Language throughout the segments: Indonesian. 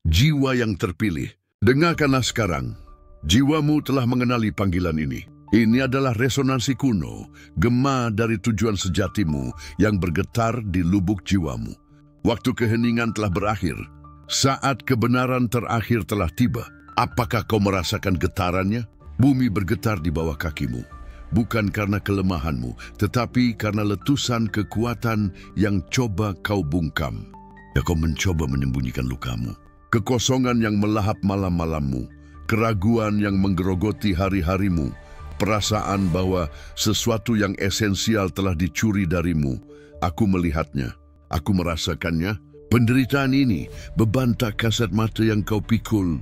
Jiwa yang terpilih, dengarkanlah sekarang. Jiwamu telah mengenali panggilan ini. Ini adalah resonansi kuno, gema dari tujuan sejatimu yang bergetar di lubuk jiwamu. Waktu keheningan telah berakhir. Saat kebenaran terakhir telah tiba. Apakah kau merasakan getarannya? Bumi bergetar di bawah kakimu. Bukan karena kelemahanmu, tetapi karena letusan kekuatan yang coba kau bungkam. Ya, kau mencoba menyembunyikan lukamu. Kekosongan yang melahap malam-malammu, keraguan yang menggerogoti hari-harimu, perasaan bahwa sesuatu yang esensial telah dicuri darimu. Aku melihatnya, aku merasakannya. Penderitaan ini, beban tak kasat mata yang kau pikul,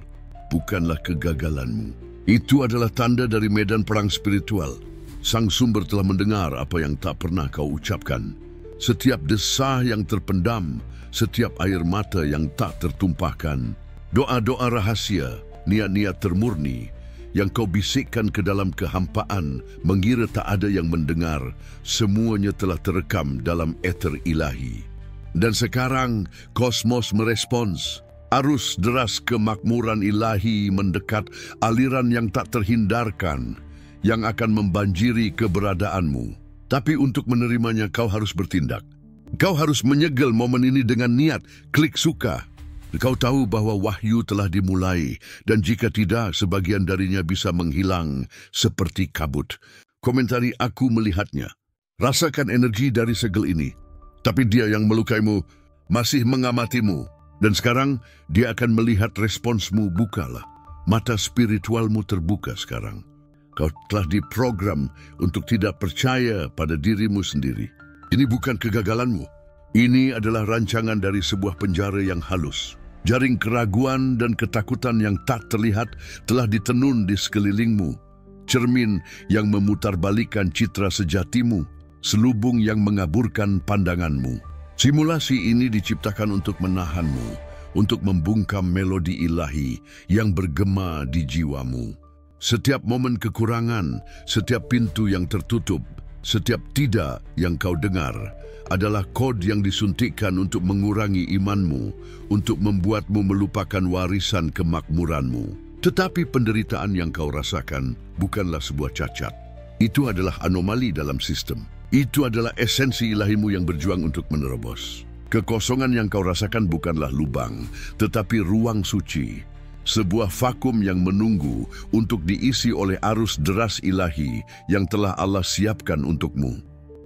bukanlah kegagalanmu. Itu adalah tanda dari medan perang spiritual. Sang sumber telah mendengar apa yang tak pernah kau ucapkan. Setiap desah yang terpendam, setiap air mata yang tak tertumpahkan, doa-doa rahasia, niat-niat termurni yang kau bisikkan ke dalam kehampaan, mengira tak ada yang mendengar, semuanya telah terekam dalam ether ilahi. Dan sekarang kosmos merespons. Arus deras kemakmuran ilahi mendekat, aliran yang tak terhindarkan, yang akan membanjiri keberadaanmu. Tapi untuk menerimanya kau harus bertindak. Kau harus menyegel momen ini dengan niat, klik suka. Kau tahu bahwa wahyu telah dimulai, dan jika tidak, sebagian darinya bisa menghilang seperti kabut. Komentari aku melihatnya. Rasakan energi dari segel ini. Tapi dia yang melukaimu masih mengamatimu. Dan sekarang dia akan melihat responsmu. Bukalah. Mata spiritualmu terbuka sekarang. Kau telah diprogram untuk tidak percaya pada dirimu sendiri. Ini bukan kegagalanmu. Ini adalah rancangan dari sebuah penjara yang halus. Jaring keraguan dan ketakutan yang tak terlihat telah ditenun di sekelilingmu. Cermin yang memutarbalikkan citra sejatimu. Selubung yang mengaburkan pandanganmu. Simulasi ini diciptakan untuk menahanmu, untuk membungkam melodi ilahi yang bergema di jiwamu. Setiap momen kekurangan, setiap pintu yang tertutup, setiap tidak yang kau dengar adalah kod yang disuntikkan untuk mengurangi imanmu, untuk membuatmu melupakan warisan kemakmuranmu. Tetapi penderitaan yang kau rasakan bukanlah sebuah cacat. Itu adalah anomali dalam sistem. Itu adalah esensi ilahimu yang berjuang untuk menerobos. Kekosongan yang kau rasakan bukanlah lubang, tetapi ruang suci. Sebuah vakum yang menunggu untuk diisi oleh arus deras ilahi yang telah Allah siapkan untukmu.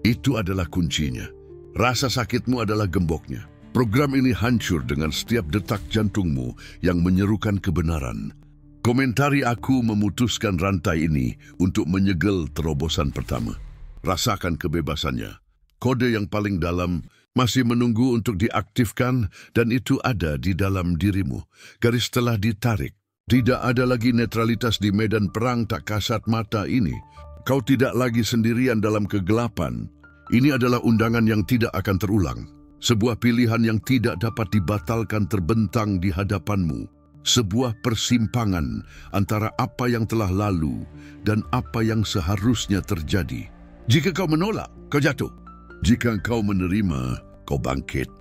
Itu adalah kuncinya. Rasa sakitmu adalah gemboknya. Program ini hancur dengan setiap detak jantungmu yang menyerukan kebenaran. Komentari aku memutuskan rantai ini untuk menyegel terobosan pertama. Rasakan kebebasannya. Kode yang paling dalam masih menunggu untuk diaktifkan, dan itu ada di dalam dirimu. Garis telah ditarik. Tidak ada lagi netralitas di medan perang tak kasat mata ini. Kau tidak lagi sendirian dalam kegelapan. Ini adalah undangan yang tidak akan terulang. Sebuah pilihan yang tidak dapat dibatalkan terbentang di hadapanmu. Sebuah persimpangan antara apa yang telah lalu dan apa yang seharusnya terjadi. Jika kau menolak, kau jatuh. Jika kau menerima, kau bangkit.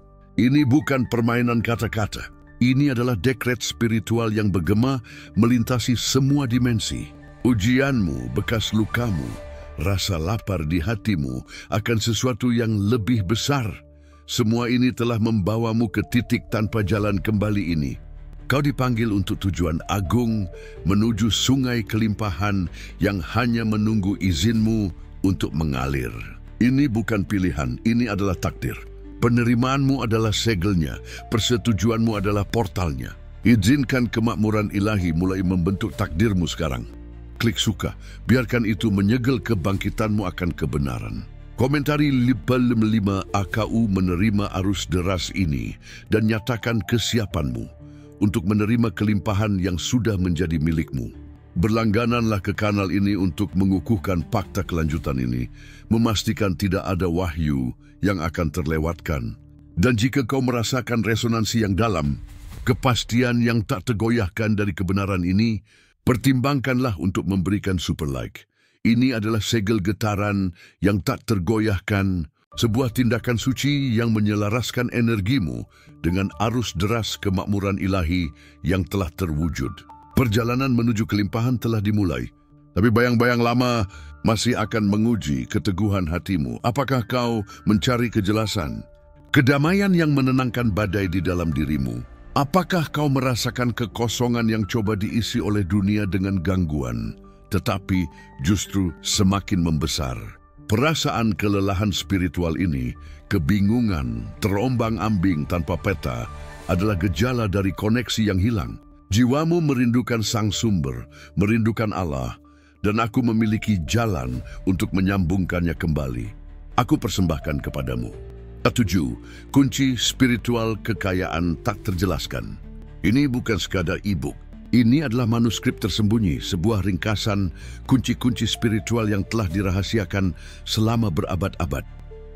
Ini bukan permainan kata-kata. Ini adalah dekret spiritual yang bergema melintasi semua dimensi. Ujianmu, bekas lukamu, rasa lapar di hatimu akan sesuatu yang lebih besar. Semua ini telah membawamu ke titik tanpa jalan kembali ini. Kau dipanggil untuk tujuan agung menuju sungai kelimpahan yang hanya menunggu izinmu untuk mengalir. Ini bukan pilihan, ini adalah takdir. Penerimaanmu adalah segelnya, persetujuanmu adalah portalnya. Izinkan kemakmuran ilahi mulai membentuk takdirmu sekarang. Klik suka, biarkan itu menyegel kebangkitanmu akan kebenaran. Komentari 5 AKU menerima arus deras ini dan nyatakan kesiapanmu untuk menerima kelimpahan yang sudah menjadi milikmu. Berlanggananlah ke kanal ini untuk mengukuhkan fakta kelanjutan ini, memastikan tidak ada wahyu yang akan terlewatkan. Dan jika kau merasakan resonansi yang dalam, kepastian yang tak tergoyahkan dari kebenaran ini, pertimbangkanlah untuk memberikan super like. Ini adalah segel getaran yang tak tergoyahkan Sebuah tindakan suci yang menyelaraskan energimu dengan arus deras kemakmuran ilahi yang telah terwujud. Perjalanan menuju kelimpahan telah dimulai, tapi bayang-bayang lama masih akan menguji keteguhan hatimu. Apakah kau mencari kejelasan? Kedamaian yang menenangkan badai di dalam dirimu. Apakah kau merasakan kekosongan yang coba diisi oleh dunia dengan gangguan, tetapi justru semakin membesar? Perasaan kelelahan spiritual ini, kebingungan, terombang-ambing tanpa peta, adalah gejala dari koneksi yang hilang. Jiwamu merindukan Sang Sumber, merindukan Allah, dan aku memiliki jalan untuk menyambungkannya kembali. Aku persembahkan kepadamu. 7. Kunci spiritual kekayaan tak terjelaskan. Ini bukan sekadar e-book. Ini adalah manuskrip tersembunyi, sebuah ringkasan kunci-kunci spiritual yang telah dirahasiakan selama berabad-abad.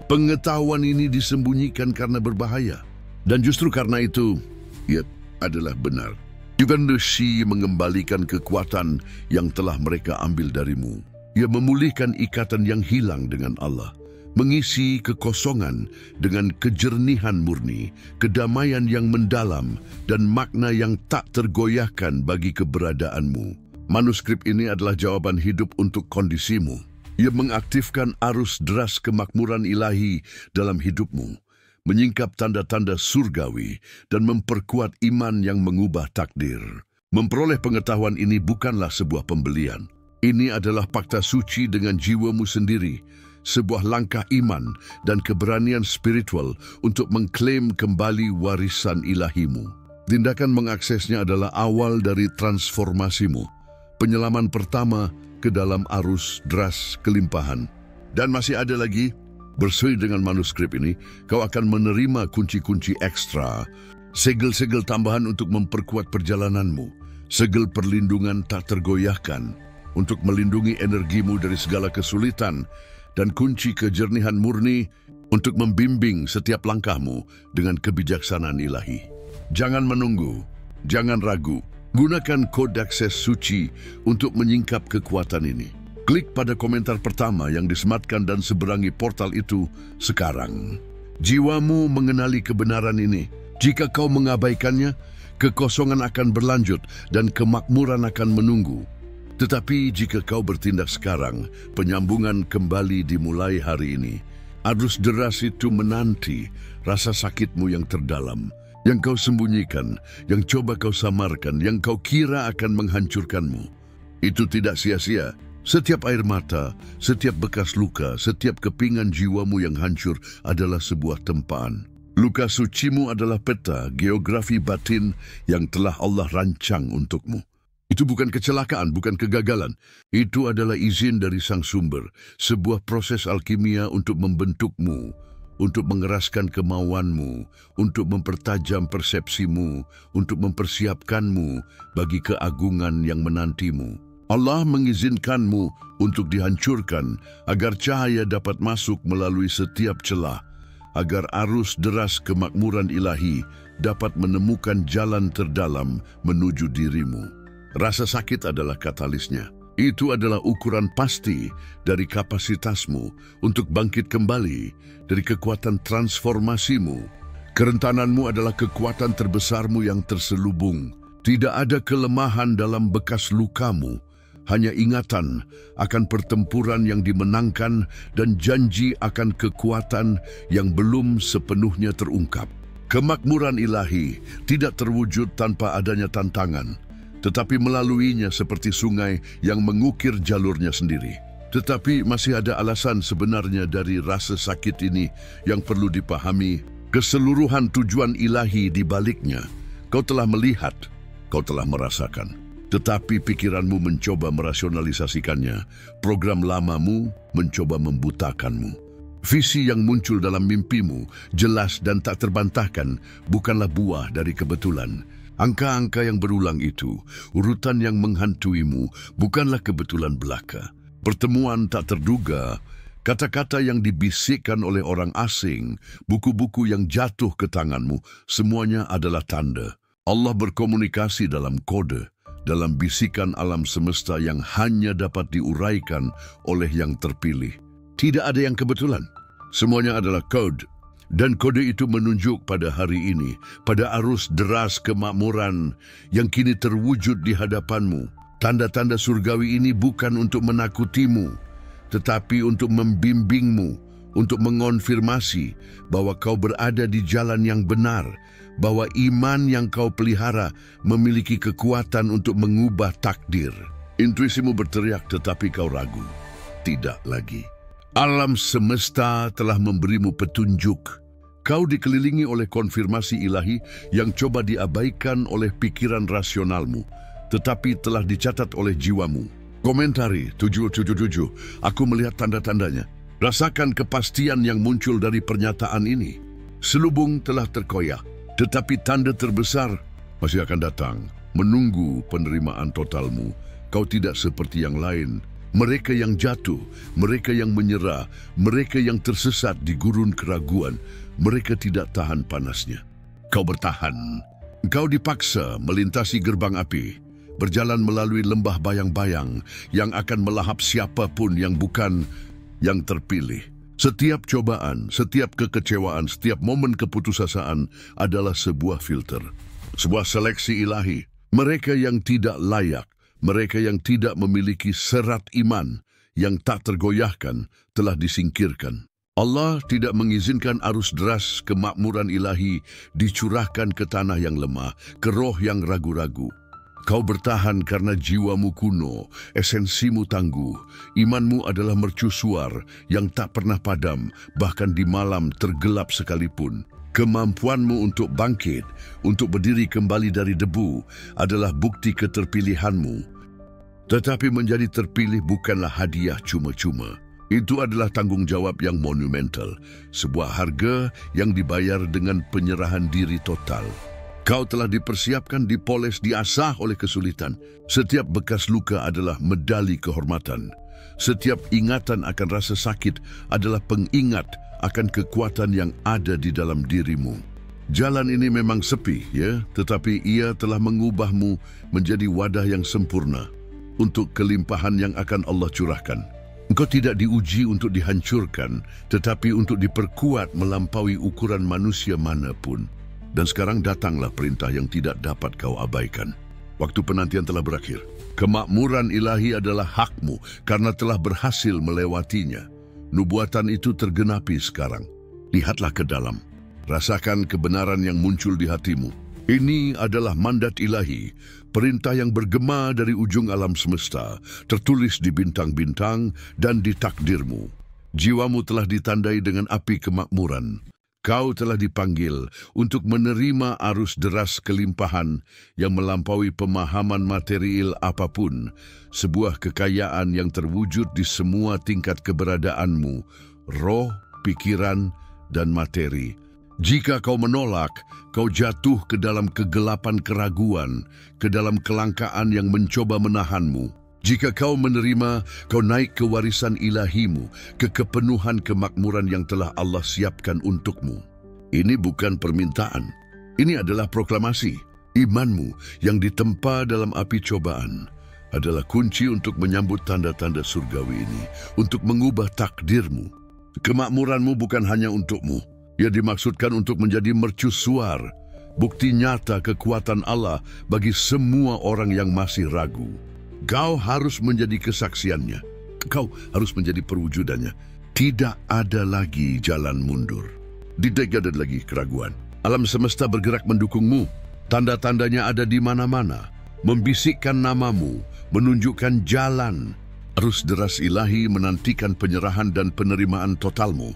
Pengetahuan ini disembunyikan karena berbahaya. Dan justru karena itu, ia adalah benar. Yugandeshi mengembalikan kekuatan yang telah mereka ambil darimu. Ia memulihkan ikatan yang hilang dengan Allah. Mengisi kekosongan dengan kejernihan murni, kedamaian yang mendalam, dan makna yang tak tergoyahkan bagi keberadaanmu. Manuskrip ini adalah jawaban hidup untuk kondisimu. Ia mengaktifkan arus deras kemakmuran ilahi dalam hidupmu, menyingkap tanda-tanda surgawi, dan memperkuat iman yang mengubah takdir. Memperoleh pengetahuan ini bukanlah sebuah pembelian. Ini adalah fakta suci dengan jiwamu sendiri, sebuah langkah iman dan keberanian spiritual untuk mengklaim kembali warisan ilahimu. Tindakan mengaksesnya adalah awal dari transformasimu, penyelaman pertama ke dalam arus deras kelimpahan. Dan masih ada lagi, bersui dengan manuskrip ini, kau akan menerima kunci-kunci ekstra, segel-segel tambahan untuk memperkuat perjalananmu, segel perlindungan tak tergoyahkan, untuk melindungi energimu dari segala kesulitan, dan kunci kejernihan murni untuk membimbing setiap langkahmu dengan kebijaksanaan ilahi. Jangan menunggu, jangan ragu. Gunakan kode akses suci untuk menyingkap kekuatan ini. Klik pada komentar pertama yang disematkan dan seberangi portal itu sekarang. Jiwamu mengenali kebenaran ini. Jika kau mengabaikannya, kekosongan akan berlanjut dan kemakmuran akan menunggu. Tetapi jika kau bertindak sekarang, penyambungan kembali dimulai hari ini. Arus deras itu menanti rasa sakitmu yang terdalam, yang kau sembunyikan, yang coba kau samarkan, yang kau kira akan menghancurkanmu. Itu tidak sia-sia. Setiap air mata, setiap bekas luka, setiap kepingan jiwamu yang hancur adalah sebuah tempaan. Luka sucimu adalah peta geografi batin yang telah Allah rancang untukmu. Itu bukan kecelakaan, bukan kegagalan. Itu adalah izin dari Sang Sumber, sebuah proses alkimia untuk membentukmu, untuk mengeraskan kemauanmu, untuk mempertajam persepsimu, untuk mempersiapkanmu bagi keagungan yang menantimu. Allah mengizinkanmu untuk dihancurkan agar cahaya dapat masuk melalui setiap celah, agar arus deras kemakmuran ilahi dapat menemukan jalan terdalam menuju dirimu. Rasa sakit adalah katalisnya. Itu adalah ukuran pasti dari kapasitasmu untuk bangkit kembali dari kekuatan transformasimu. Kerentananmu adalah kekuatan terbesarmu yang terselubung. Tidak ada kelemahan dalam bekas lukamu, hanya ingatan akan pertempuran yang dimenangkan dan janji akan kekuatan yang belum sepenuhnya terungkap. Kemakmuran ilahi tidak terwujud tanpa adanya tantangan, tetapi melaluinya seperti sungai yang mengukir jalurnya sendiri. Tetapi masih ada alasan sebenarnya dari rasa sakit ini yang perlu dipahami. Keseluruhan tujuan ilahi di baliknya. Kau telah melihat, kau telah merasakan. Tetapi pikiranmu mencoba merasionalisasikannya. Program lamamu mencoba membutakanmu. Visi yang muncul dalam mimpimu, jelas dan tak terbantahkan, bukanlah buah dari kebetulan. Angka-angka yang berulang itu, urutan yang menghantuimu, bukanlah kebetulan belaka. Pertemuan tak terduga, kata-kata yang dibisikkan oleh orang asing, buku-buku yang jatuh ke tanganmu, semuanya adalah tanda. Allah berkomunikasi dalam kode, dalam bisikan alam semesta yang hanya dapat diuraikan oleh yang terpilih. Tidak ada yang kebetulan. Semuanya adalah kode. Dan kode itu menunjuk pada hari ini, pada arus deras kemakmuran yang kini terwujud di hadapanmu. Tanda-tanda surgawi ini bukan untuk menakutimu, tetapi untuk membimbingmu, untuk mengonfirmasi bahwa kau berada di jalan yang benar, bahwa iman yang kau pelihara memiliki kekuatan untuk mengubah takdir. Intuisimu berteriak tetapi kau ragu. Tidak lagi. Alam semesta telah memberimu petunjuk. Kau dikelilingi oleh konfirmasi ilahi yang coba diabaikan oleh pikiran rasionalmu, tetapi telah dicatat oleh jiwamu. Komentari 777, aku melihat tanda-tandanya. Rasakan kepastian yang muncul dari pernyataan ini. Selubung telah terkoyak, tetapi tanda terbesar masih akan datang. Menunggu penerimaan totalmu. Kau tidak seperti yang lain. Mereka yang jatuh, mereka yang menyerah, mereka yang tersesat di gurun keraguan, mereka tidak tahan panasnya. Kau bertahan. Kau dipaksa melintasi gerbang api, berjalan melalui lembah bayang-bayang yang akan melahap siapapun yang bukan yang terpilih. Setiap cobaan, setiap kekecewaan, setiap momen keputusasaan adalah sebuah filter, sebuah seleksi ilahi. Mereka yang tidak layak, mereka yang tidak memiliki serat iman yang tak tergoyahkan telah disingkirkan. Allah tidak mengizinkan arus deras kemakmuran ilahi dicurahkan ke tanah yang lemah, ke roh yang ragu-ragu. Kau bertahan karena jiwamu kuno, esensimu tangguh, imanmu adalah mercusuar yang tak pernah padam, bahkan di malam tergelap sekalipun. Kemampuanmu untuk bangkit, untuk berdiri kembali dari debu adalah bukti keterpilihanmu. Tetapi menjadi terpilih bukanlah hadiah cuma-cuma. Itu adalah tanggung jawab yang monumental, sebuah harga yang dibayar dengan penyerahan diri total. Kau telah dipersiapkan, dipoles, diasah oleh kesulitan. Setiap bekas luka adalah medali kehormatan. Setiap ingatan akan rasa sakit adalah pengingat akan kekuatan yang ada di dalam dirimu. Jalan ini memang sepi, ya, tetapi ia telah mengubahmu menjadi wadah yang sempurna untuk kelimpahan yang akan Allah curahkan. Engkau tidak diuji untuk dihancurkan, tetapi untuk diperkuat melampaui ukuran manusia manapun. Dan sekarang datanglah perintah yang tidak dapat kau abaikan. Waktu penantian telah berakhir. Kemakmuran ilahi adalah hakmu karena telah berhasil melewatinya. Nubuatan itu tergenapi sekarang. Lihatlah ke dalam. Rasakan kebenaran yang muncul di hatimu. Ini adalah mandat ilahi, perintah yang bergema dari ujung alam semesta, tertulis di bintang-bintang dan di takdirmu. Jiwamu telah ditandai dengan api kemakmuran. Kau telah dipanggil untuk menerima arus deras kelimpahan yang melampaui pemahaman material apapun, sebuah kekayaan yang terwujud di semua tingkat keberadaanmu, roh, pikiran, dan materi. Jika kau menolak, kau jatuh ke dalam kegelapan keraguan, ke dalam kelangkaan yang mencoba menahanmu. Jika kau menerima, kau naik ke warisan ilahimu, ke kepenuhan kemakmuran yang telah Allah siapkan untukmu. Ini bukan permintaan, ini adalah proklamasi. Imanmu yang ditempa dalam api cobaan adalah kunci untuk menyambut tanda-tanda surgawi ini, untuk mengubah takdirmu. Kemakmuranmu bukan hanya untukmu, ia dimaksudkan untuk menjadi mercusuar, bukti nyata kekuatan Allah bagi semua orang yang masih ragu. Kau harus menjadi kesaksiannya. Kau harus menjadi perwujudannya. Tidak ada lagi jalan mundur. Tidak ada lagi keraguan. Alam semesta bergerak mendukungmu. Tanda-tandanya ada di mana-mana. Membisikkan namamu, menunjukkan jalan. Arus deras ilahi menantikan penyerahan dan penerimaan totalmu.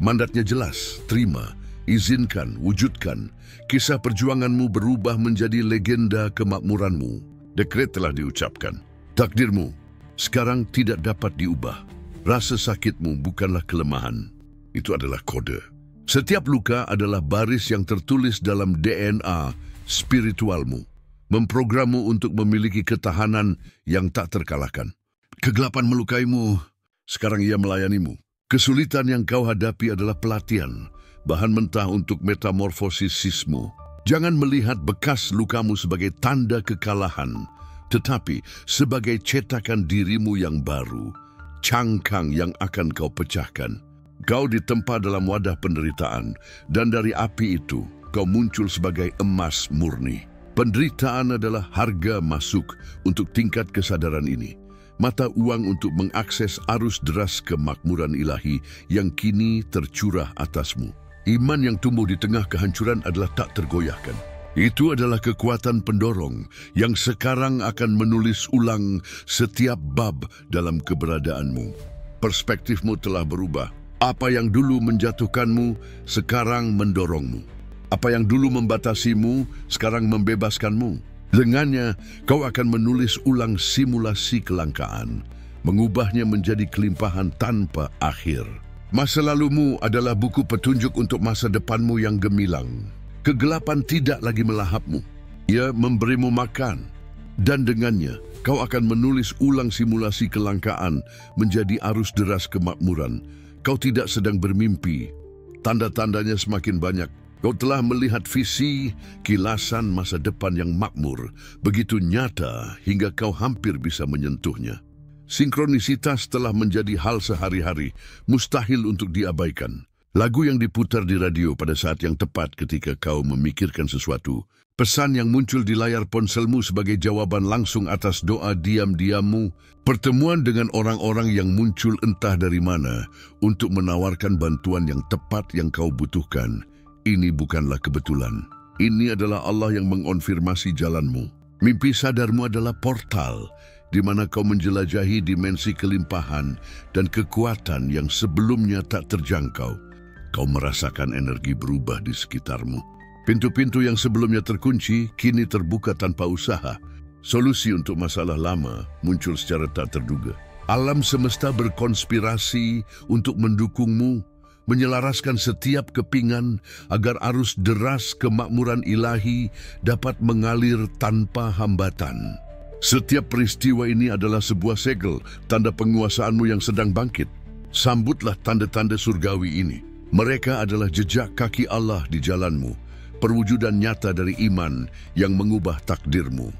Mandatnya jelas, terima, izinkan, wujudkan. Kisah perjuanganmu berubah menjadi legenda kemakmuranmu. Dekret telah diucapkan. Takdirmu sekarang tidak dapat diubah. Rasa sakitmu bukanlah kelemahan. Itu adalah kode. Setiap luka adalah baris yang tertulis dalam DNA spiritualmu. Memprogrammu untuk memiliki ketahanan yang tak terkalahkan. Kegelapan melukaimu, sekarang ia melayanimu. Kesulitan yang kau hadapi adalah pelatihan, bahan mentah untuk metamorfosismu. Jangan melihat bekas lukamu sebagai tanda kekalahan, tetapi sebagai cetakan dirimu yang baru, cangkang yang akan kau pecahkan. Kau ditempa dalam wadah penderitaan, dan dari api itu kau muncul sebagai emas murni. Penderitaan adalah harga masuk untuk tingkat kesadaran ini. Mata uang untuk mengakses arus deras kemakmuran ilahi yang kini tercurah atasmu. Iman yang tumbuh di tengah kehancuran adalah tak tergoyahkan. Itu adalah kekuatan pendorong yang sekarang akan menulis ulang setiap bab dalam keberadaanmu. Perspektifmu telah berubah. Apa yang dulu menjatuhkanmu, sekarang mendorongmu. Apa yang dulu membatasimu, sekarang membebaskanmu. Dengannya, kau akan menulis ulang simulasi kelangkaan, mengubahnya menjadi kelimpahan tanpa akhir. Masa lalumu adalah buku petunjuk untuk masa depanmu yang gemilang. Kegelapan tidak lagi melahapmu. Ia memberimu makan. Dan dengannya, kau akan menulis ulang simulasi kelangkaan menjadi arus deras kemakmuran. Kau tidak sedang bermimpi. Tanda-tandanya semakin banyak. Kau telah melihat visi, kilasan masa depan yang makmur, begitu nyata hingga kau hampir bisa menyentuhnya. Sinkronisitas telah menjadi hal sehari-hari, mustahil untuk diabaikan. Lagu yang diputar di radio pada saat yang tepat ketika kau memikirkan sesuatu. Pesan yang muncul di layar ponselmu sebagai jawaban langsung atas doa diam-diammu. Pertemuan dengan orang-orang yang muncul entah dari mana untuk menawarkan bantuan yang tepat yang kau butuhkan. Ini bukanlah kebetulan. Ini adalah Allah yang mengonfirmasi jalanmu. Mimpi sadarmu adalah portal di mana kau menjelajahi dimensi kelimpahan dan kekuatan yang sebelumnya tak terjangkau. Kau merasakan energi berubah di sekitarmu. Pintu-pintu yang sebelumnya terkunci kini terbuka tanpa usaha. Solusi untuk masalah lama muncul secara tak terduga. Alam semesta berkonspirasi untuk mendukungmu, menyelaraskan setiap kepingan agar arus deras kemakmuran ilahi dapat mengalir tanpa hambatan. Setiap peristiwa ini adalah sebuah segel, tanda penguasaanmu yang sedang bangkit. Sambutlah tanda-tanda surgawi ini. Mereka adalah jejak kaki Allah di jalanmu, perwujudan nyata dari iman yang mengubah takdirmu.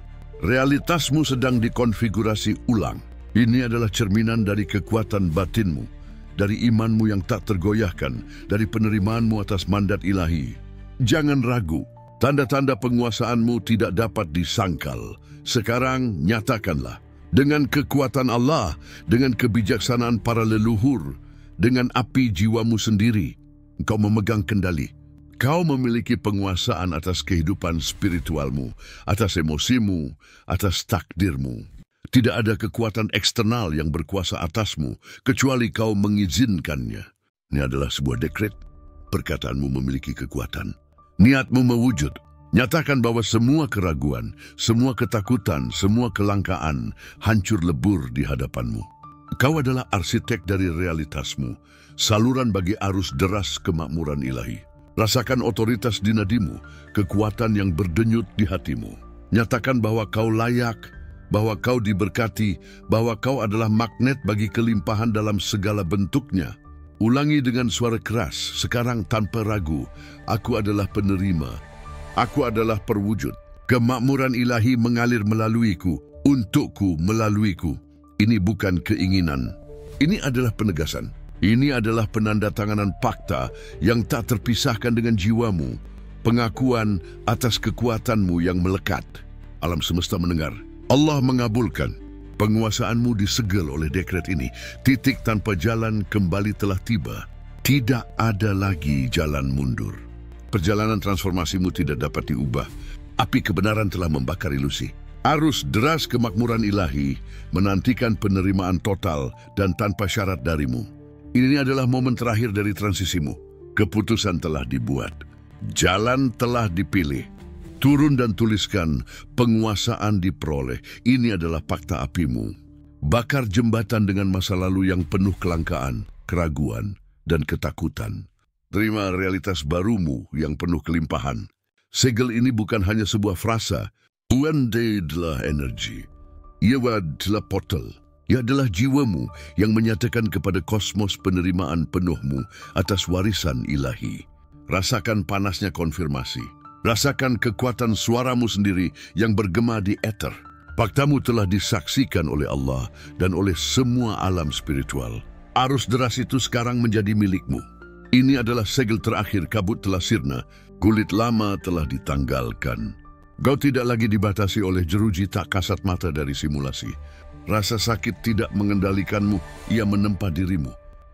Realitasmu sedang dikonfigurasi ulang. Ini adalah cerminan dari kekuatan batinmu, dari imanmu yang tak tergoyahkan, dari penerimaanmu atas mandat ilahi. Jangan ragu, tanda-tanda penguasaanmu tidak dapat disangkal. Sekarang nyatakanlah, dengan kekuatan Allah, dengan kebijaksanaan para leluhur, dengan api jiwamu sendiri, engkau memegang kendali. Kau memiliki penguasaan atas kehidupan spiritualmu, atas emosimu, atas takdirmu. Tidak ada kekuatan eksternal yang berkuasa atasmu, kecuali kau mengizinkannya. Ini adalah sebuah dekret. Perkataanmu memiliki kekuatan. Niatmu mewujud. Nyatakan bahwa semua keraguan, semua ketakutan, semua kelangkaan hancur lebur di hadapanmu. Kau adalah arsitek dari realitasmu, saluran bagi arus deras kemakmuran ilahi. Rasakan otoritas di nadimu, kekuatan yang berdenyut di hatimu. Nyatakan bahwa kau layak, bahwa kau diberkati, bahwa kau adalah magnet bagi kelimpahan dalam segala bentuknya. Ulangi dengan suara keras, sekarang tanpa ragu, aku adalah penerima, aku adalah perwujud. Kemakmuran ilahi mengalir melaluiku, untukku melaluiku. Ini bukan keinginan, ini adalah penegasan. Ini adalah penandatanganan fakta yang tak terpisahkan dengan jiwamu, pengakuan atas kekuatanmu yang melekat. Alam semesta mendengar. Allah mengabulkan. Penguasaanmu disegel oleh dekret ini. Titik tanpa jalan kembali telah tiba. Tidak ada lagi jalan mundur. Perjalanan transformasimu tidak dapat diubah. Api kebenaran telah membakar ilusi. Arus deras kemakmuran ilahi menantikan penerimaan total dan tanpa syarat darimu. Ini adalah momen terakhir dari transisimu. Keputusan telah dibuat. Jalan telah dipilih. Turun dan tuliskan, penguasaan diperoleh. Ini adalah fakta apimu. Bakar jembatan dengan masa lalu yang penuh kelangkaan, keraguan, dan ketakutan. Terima realitas barumu yang penuh kelimpahan. Segel ini bukan hanya sebuah frasa. Uande adalah energi. Ia adalah portal. Ia adalah jiwamu yang menyatakan kepada kosmos penerimaan penuhmu atas warisan ilahi. Rasakan panasnya konfirmasi. Rasakan kekuatan suaramu sendiri yang bergema di ether. Faktamu telah disaksikan oleh Allah dan oleh semua alam spiritual. Arus deras itu sekarang menjadi milikmu. Ini adalah segel terakhir, kabut telah sirna, kulit lama telah ditanggalkan. Kau tidak lagi dibatasi oleh jeruji tak kasat mata dari simulasi. Rasa sakit tidak mengendalikanmu, ia menempa dirimu.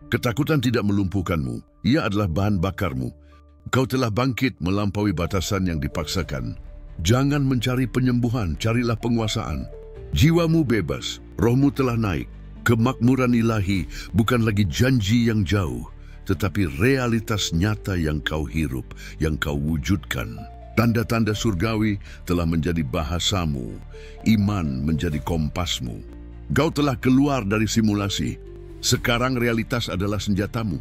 Ketakutan tidak melumpuhkanmu, ia adalah bahan bakarmu. Kau telah bangkit melampaui batasan yang dipaksakan. Jangan mencari penyembuhan, carilah penguasaan. Jiwamu bebas, rohmu telah naik. Kemakmuran ilahi bukan lagi janji yang jauh, tetapi realitas nyata yang kau hirup, yang kau wujudkan. Tanda-tanda surgawi telah menjadi bahasamu, iman menjadi kompasmu. Kau telah keluar dari simulasi. Sekarang realitas adalah senjatamu.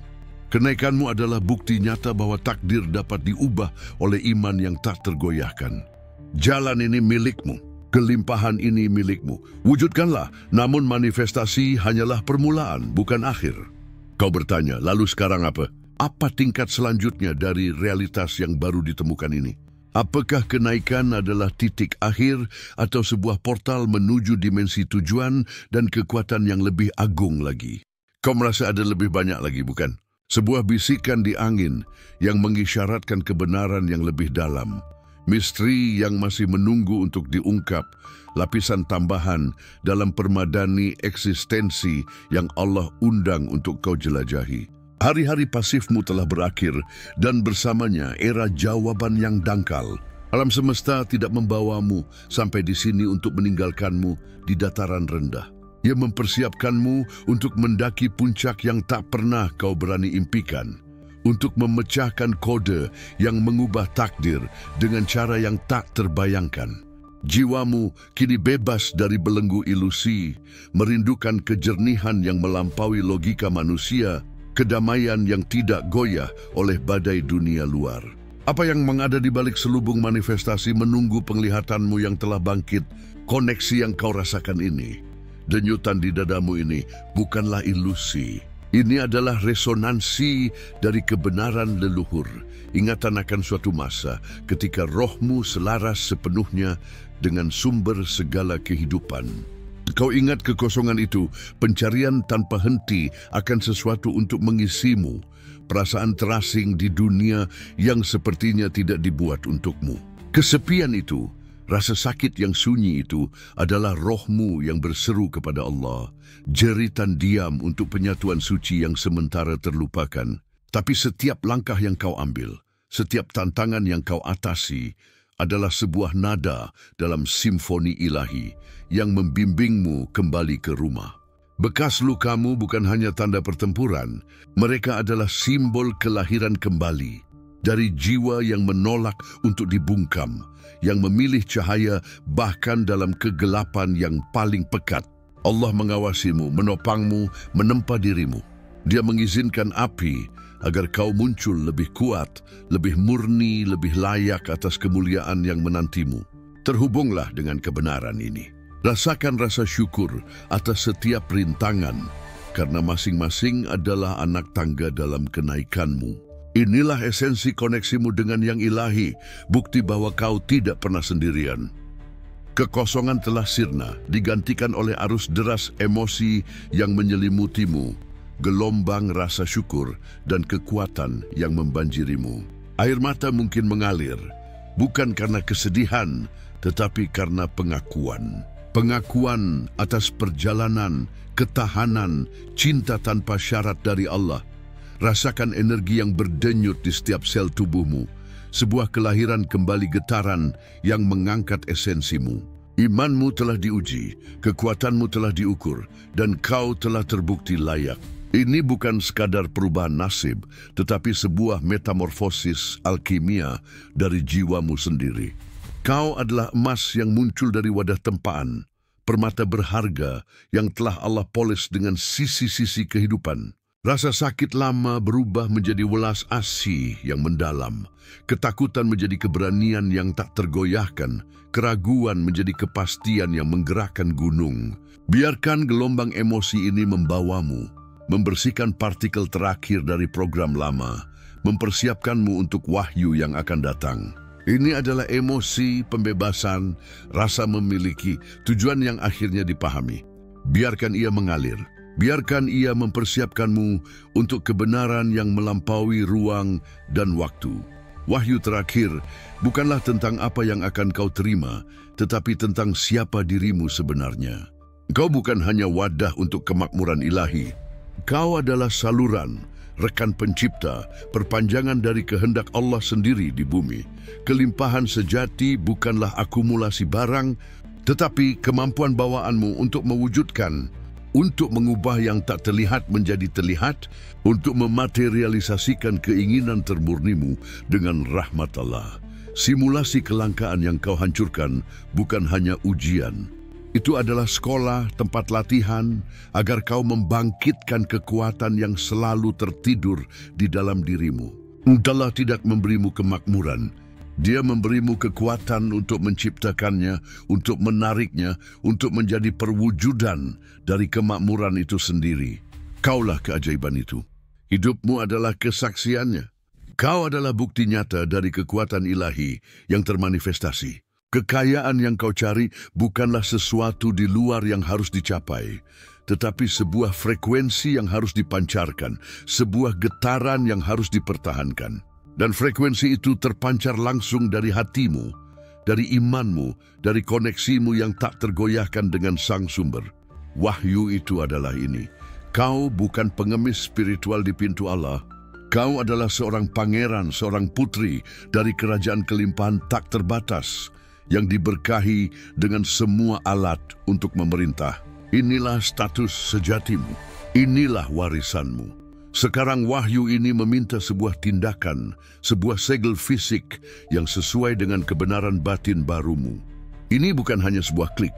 Kenaikanmu adalah bukti nyata bahwa takdir dapat diubah oleh iman yang tak tergoyahkan. Jalan ini milikmu, kelimpahan ini milikmu. Wujudkanlah, namun manifestasi hanyalah permulaan, bukan akhir. Kau bertanya, lalu sekarang apa? Apa tingkat selanjutnya dari realitas yang baru ditemukan ini? Apakah kenaikan adalah titik akhir atau sebuah portal menuju dimensi tujuan dan kekuatan yang lebih agung lagi? Kau merasa ada lebih banyak lagi, bukan? Sebuah bisikan di angin yang mengisyaratkan kebenaran yang lebih dalam. Misteri yang masih menunggu untuk diungkap, lapisan tambahan dalam permadani eksistensi yang Allah undang untuk kau jelajahi. Hari-hari pasifmu telah berakhir dan bersamanya era jawaban yang dangkal. Alam semesta tidak membawamu sampai di sini untuk meninggalkanmu di dataran rendah. Ia mempersiapkanmu untuk mendaki puncak yang tak pernah kau berani impikan. Untuk memecahkan kode yang mengubah takdir dengan cara yang tak terbayangkan. Jiwamu kini bebas dari belenggu ilusi, merindukan kejernihan yang melampaui logika manusia, kedamaian yang tidak goyah oleh badai dunia luar. Apa yang mengada di balik selubung manifestasi menunggu penglihatanmu yang telah bangkit, koneksi yang kau rasakan ini. Denyutan di dadamu ini bukanlah ilusi. Ini adalah resonansi dari kebenaran leluhur, ingatan akan suatu masa ketika rohmu selaras sepenuhnya dengan sumber segala kehidupan. Kau ingat kekosongan itu, pencarian tanpa henti akan sesuatu untuk mengisimu, perasaan terasing di dunia yang sepertinya tidak dibuat untukmu. Kesepian itu, rasa sakit yang sunyi itu adalah rohmu yang berseru kepada Allah, jeritan diam untuk penyatuan suci yang sementara terlupakan. Tapi setiap langkah yang kau ambil, setiap tantangan yang kau atasi, adalah sebuah nada dalam simfoni ilahi yang membimbingmu kembali ke rumah. Bekas lukamu bukan hanya tanda pertempuran, mereka adalah simbol kelahiran kembali dari jiwa yang menolak untuk dibungkam, yang memilih cahaya bahkan dalam kegelapan yang paling pekat. Allah mengawasimu, menopangmu, menempa dirimu. Dia mengizinkan api agar kau muncul lebih kuat, lebih murni, lebih layak atas kemuliaan yang menantimu. Terhubunglah dengan kebenaran ini. Rasakan rasa syukur atas setiap rintangan, karena masing-masing adalah anak tangga dalam kenaikanmu. Inilah esensi koneksimu dengan yang ilahi, bukti bahwa kau tidak pernah sendirian. Kekosongan telah sirna, digantikan oleh arus deras emosi yang menyelimutimu, gelombang rasa syukur dan kekuatan yang membanjirimu. Air mata mungkin mengalir, bukan karena kesedihan, tetapi karena pengakuan. Pengakuan atas perjalanan, ketahanan, cinta tanpa syarat dari Allah. Rasakan energi yang berdenyut di setiap sel tubuhmu, sebuah kelahiran kembali getaran yang mengangkat esensimu. Imanmu telah diuji, kekuatanmu telah diukur, dan kau telah terbukti layak. Ini bukan sekadar perubahan nasib, tetapi sebuah metamorfosis alkimia dari jiwamu sendiri. Kau adalah emas yang muncul dari wadah tempaan, permata berharga yang telah Allah poles dengan sisi-sisi kehidupan. Rasa sakit lama berubah menjadi welas asih yang mendalam. Ketakutan menjadi keberanian yang tak tergoyahkan. Keraguan menjadi kepastian yang menggerakkan gunung. Biarkan gelombang emosi ini membawamu, membersihkan partikel terakhir dari program lama, mempersiapkanmu untuk wahyu yang akan datang. Ini adalah emosi, pembebasan, rasa memiliki, tujuan yang akhirnya dipahami. Biarkan ia mengalir. Biarkan Ia mempersiapkanmu untuk kebenaran yang melampaui ruang dan waktu. Wahyu terakhir bukanlah tentang apa yang akan kau terima, tetapi tentang siapa dirimu sebenarnya. Kau bukan hanya wadah untuk kemakmuran ilahi. Kau adalah saluran, rekan pencipta, perpanjangan dari kehendak Allah sendiri di bumi. Kelimpahan sejati bukanlah akumulasi barang, tetapi kemampuan bawaanmu untuk mewujudkan, untuk mengubah yang tak terlihat menjadi terlihat, untuk mematerialisasikan keinginan termurnimu dengan rahmat Allah. Simulasi kelangkaan yang kau hancurkan bukan hanya ujian. Itu adalah sekolah, tempat latihan, agar kau membangkitkan kekuatan yang selalu tertidur di dalam dirimu. Allah tidak memberimu kemakmuran. Dia memberimu kekuatan untuk menciptakannya, untuk menariknya, untuk menjadi perwujudan dari kemakmuran itu sendiri. Kaulah keajaiban itu. Hidupmu adalah kesaksiannya. Kau adalah bukti nyata dari kekuatan ilahi yang termanifestasi. Kekayaan yang kau cari bukanlah sesuatu di luar yang harus dicapai, tetapi sebuah frekuensi yang harus dipancarkan, sebuah getaran yang harus dipertahankan. Dan frekuensi itu terpancar langsung dari hatimu, dari imanmu, dari koneksimu yang tak tergoyahkan dengan sang sumber. Wahyu itu adalah ini. Kau bukan pengemis spiritual di pintu Allah. Kau adalah seorang pangeran, seorang putri dari kerajaan kelimpahan tak terbatas yang diberkahi dengan semua alat untuk memerintah. Inilah status sejatimu. Inilah warisanmu. Sekarang wahyu ini meminta sebuah tindakan, sebuah segel fisik yang sesuai dengan kebenaran batin barumu. Ini bukan hanya sebuah klik.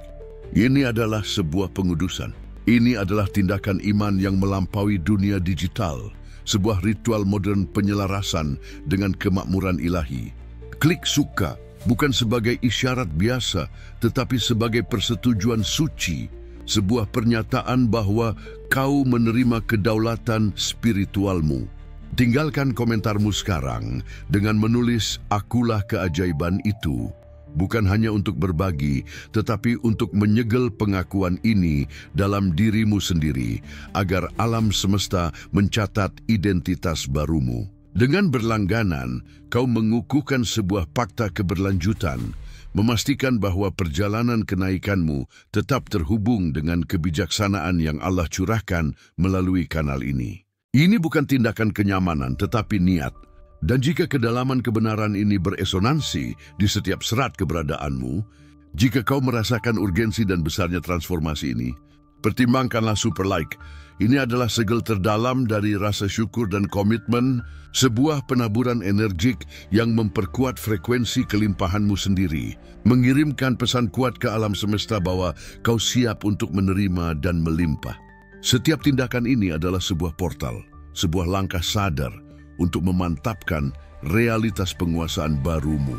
Ini adalah sebuah pengudusan. Ini adalah tindakan iman yang melampaui dunia digital, sebuah ritual modern penyelarasan dengan kemakmuran ilahi. Klik suka bukan sebagai isyarat biasa, tetapi sebagai persetujuan suci, sebuah pernyataan bahwa kau menerima kedaulatan spiritualmu. Tinggalkan komentarmu sekarang dengan menulis "Akulah keajaiban itu", bukan hanya untuk berbagi, tetapi untuk menyegel pengakuan ini dalam dirimu sendiri, agar alam semesta mencatat identitas barumu. Dengan berlangganan, kau mengukuhkan sebuah fakta keberlanjutan, memastikan bahwa perjalanan kenaikanmu tetap terhubung dengan kebijaksanaan yang Allah curahkan melalui kanal ini. Ini bukan tindakan kenyamanan, tetapi niat. Dan jika kedalaman kebenaran ini beresonansi di setiap serat keberadaanmu, jika kau merasakan urgensi dan besarnya transformasi ini, pertimbangkanlah super like. Ini adalah segel terdalam dari rasa syukur dan komitmen, sebuah penaburan energik yang memperkuat frekuensi kelimpahanmu sendiri, mengirimkan pesan kuat ke alam semesta bahwa kau siap untuk menerima dan melimpah. Setiap tindakan ini adalah sebuah portal, sebuah langkah sadar untuk memantapkan realitas penguasaan barumu.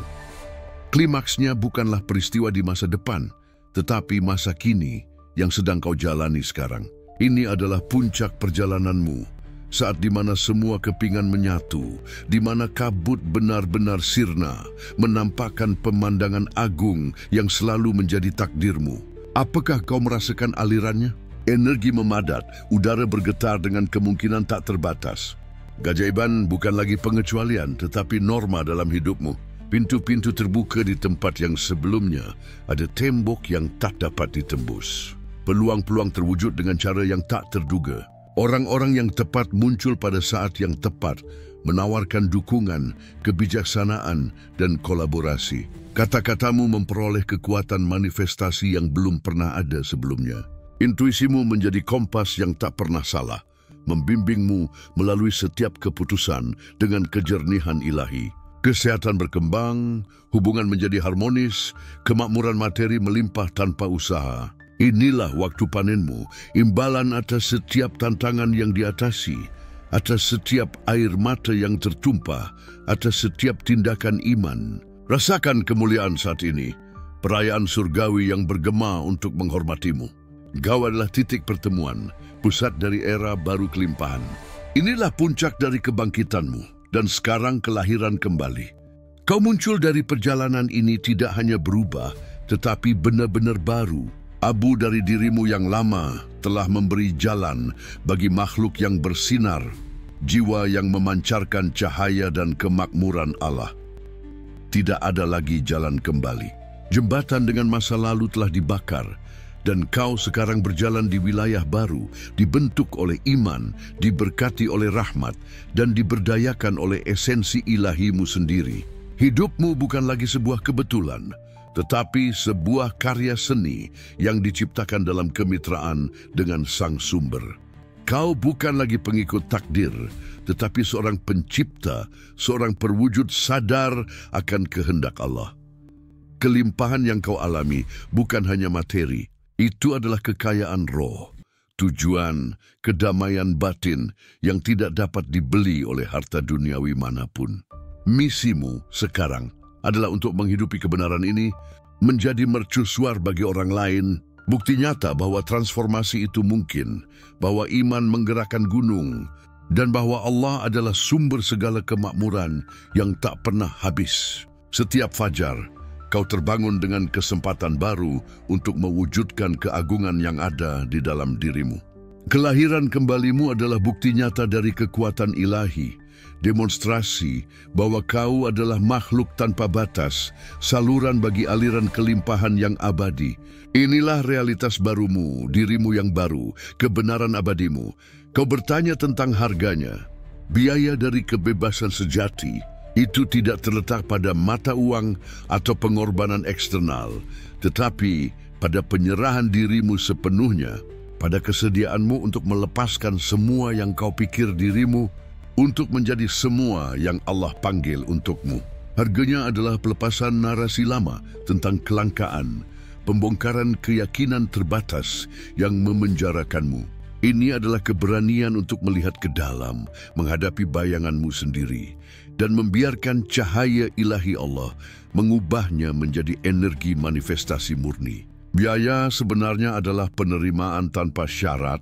Klimaksnya bukanlah peristiwa di masa depan, tetapi masa kini yang sedang kau jalani sekarang. Ini adalah puncak perjalananmu, saat di mana semua kepingan menyatu, di mana kabut benar-benar sirna, menampakkan pemandangan agung yang selalu menjadi takdirmu. Apakah kau merasakan alirannya? Energi memadat, udara bergetar dengan kemungkinan tak terbatas. Keajaiban bukan lagi pengecualian, tetapi norma dalam hidupmu. Pintu-pintu terbuka di tempat yang sebelumnya ada tembok yang tak dapat ditembus. Peluang-peluang terwujud dengan cara yang tak terduga. Orang-orang yang tepat muncul pada saat yang tepat, menawarkan dukungan, kebijaksanaan, dan kolaborasi. Kata-katamu memperoleh kekuatan manifestasi yang belum pernah ada sebelumnya. Intuisimu menjadi kompas yang tak pernah salah, membimbingmu melalui setiap keputusan dengan kejernihan ilahi. Kesehatan berkembang, hubungan menjadi harmonis, kemakmuran materi melimpah tanpa usaha. Inilah waktu panenmu, imbalan atas setiap tantangan yang diatasi, atas setiap air mata yang tertumpah, atas setiap tindakan iman. Rasakan kemuliaan saat ini, perayaan surgawi yang bergema untuk menghormatimu. Kau adalah titik pertemuan, pusat dari era baru kelimpahan. Inilah puncak dari kebangkitanmu, dan sekarang kelahiran kembali. Kau muncul dari perjalanan ini tidak hanya berubah, tetapi benar-benar baru. Abu dari dirimu yang lama telah memberi jalan bagi makhluk yang bersinar, jiwa yang memancarkan cahaya dan kemakmuran Allah. Tidak ada lagi jalan kembali. Jembatan dengan masa lalu telah dibakar, dan kau sekarang berjalan di wilayah baru, dibentuk oleh iman, diberkati oleh rahmat, dan diberdayakan oleh esensi ilahimu sendiri. Hidupmu bukan lagi sebuah kebetulan, tetapi sebuah karya seni yang diciptakan dalam kemitraan dengan Sang Sumber. Kau bukan lagi pengikut takdir, tetapi seorang pencipta, seorang perwujud sadar akan kehendak Allah. Kelimpahan yang kau alami bukan hanya materi, itu adalah kekayaan roh, tujuan, kedamaian batin yang tidak dapat dibeli oleh harta duniawi manapun. Misimu sekarang adalah untuk menghidupi kebenaran ini, menjadi mercusuar bagi orang lain, bukti nyata bahwa transformasi itu mungkin, bahwa iman menggerakkan gunung, dan bahwa Allah adalah sumber segala kemakmuran yang tak pernah habis. Setiap fajar, kau terbangun dengan kesempatan baru untuk mewujudkan keagungan yang ada di dalam dirimu. Kelahiran kembalimu adalah bukti nyata dari kekuatan ilahi, demonstrasi bahwa kau adalah makhluk tanpa batas, saluran bagi aliran kelimpahan yang abadi. Inilah realitas barumu, dirimu yang baru, kebenaran abadimu. Kau bertanya tentang harganya. Biaya dari kebebasan sejati itu tidak terletak pada mata uang atau pengorbanan eksternal, tetapi pada penyerahan dirimu sepenuhnya, pada kesediaanmu untuk melepaskan semua yang kau pikir dirimu, untuk menjadi semua yang Allah panggil untukmu. Harganya adalah pelepasan narasi lama tentang kelangkaan, pembongkaran keyakinan terbatas yang memenjarakanmu. Ini adalah keberanian untuk melihat ke dalam, menghadapi bayanganmu sendiri, dan membiarkan cahaya ilahi Allah mengubahnya menjadi energi manifestasi murni. Biaya sebenarnya adalah penerimaan tanpa syarat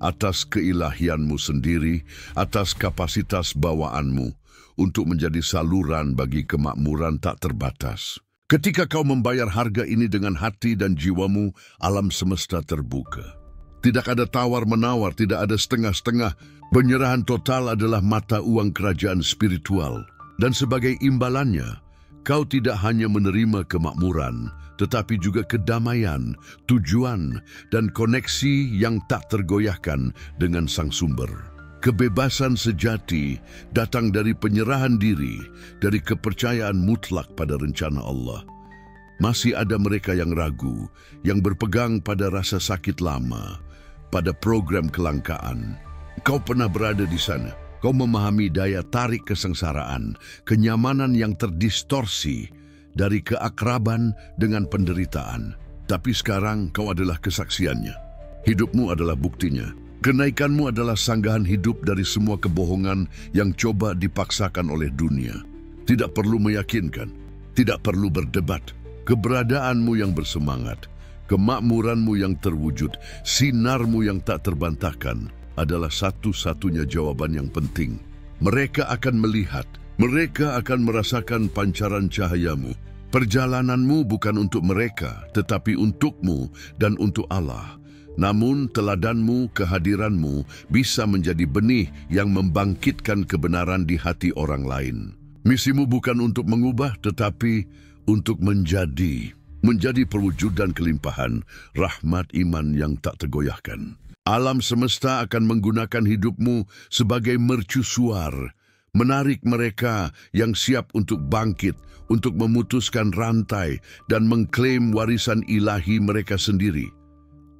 atas keilahianmu sendiri, atas kapasitas bawaanmu untuk menjadi saluran bagi kemakmuran tak terbatas. Ketika kau membayar harga ini dengan hati dan jiwamu, alam semesta terbuka. Tidak ada tawar-menawar, tidak ada setengah-setengah. Penyerahan total adalah mata uang kerajaan spiritual. Dan sebagai imbalannya, kau tidak hanya menerima kemakmuran, tetapi juga kedamaian, tujuan, dan koneksi yang tak tergoyahkan dengan Sang Sumber. Kebebasan sejati datang dari penyerahan diri, dari kepercayaan mutlak pada rencana Allah. Masih ada mereka yang ragu, yang berpegang pada rasa sakit lama, pada program kelangkaan. Kau pernah berada di sana. Kau memahami daya tarik kesengsaraan, kenyamanan yang terdistorsi dari keakraban dengan penderitaan. Tapi sekarang kau adalah kesaksiannya. Hidupmu adalah buktinya. Kenaikanmu adalah sanggahan hidup dari semua kebohongan yang coba dipaksakan oleh dunia. Tidak perlu meyakinkan, tidak perlu berdebat. Keberadaanmu yang bersemangat, kemakmuranmu yang terwujud, sinarmu yang tak terbantahkan adalah satu-satunya jawaban yang penting. Mereka akan melihat, mereka akan merasakan pancaran cahayamu. Perjalananmu bukan untuk mereka, tetapi untukmu dan untuk Allah. Namun teladanmu, kehadiranmu bisa menjadi benih yang membangkitkan kebenaran di hati orang lain. Misimu bukan untuk mengubah, tetapi untuk menjadi perwujudan kelimpahan, rahmat iman yang tak tergoyahkan. Alam semesta akan menggunakan hidupmu sebagai mercusuar, menarik mereka yang siap untuk bangkit, untuk memutuskan rantai dan mengklaim warisan ilahi mereka sendiri.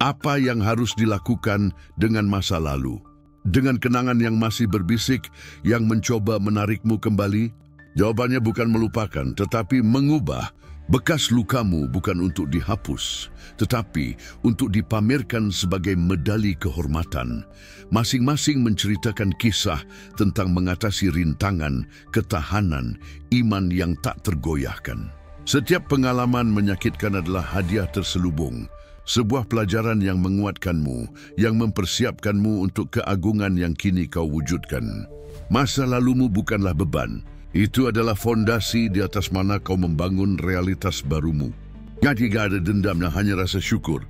Apa yang harus dilakukan dengan masa lalu? Dengan kenangan yang masih berbisik, yang mencoba menarikmu kembali? Jawabannya bukan melupakan, tetapi mengubah. Bekas lukamu bukan untuk dihapus, tetapi untuk dipamerkan sebagai medali kehormatan. Masing-masing menceritakan kisah tentang mengatasi rintangan, ketahanan, iman yang tak tergoyahkan. Setiap pengalaman menyakitkan adalah hadiah terselubung, sebuah pelajaran yang menguatkanmu, yang mempersiapkanmu untuk keagungan yang kini kau wujudkan. Masa lalumu bukanlah beban. Itu adalah fondasi di atas mana kau membangun realitas barumu. Tidak ada dendam dan hanya rasa syukur.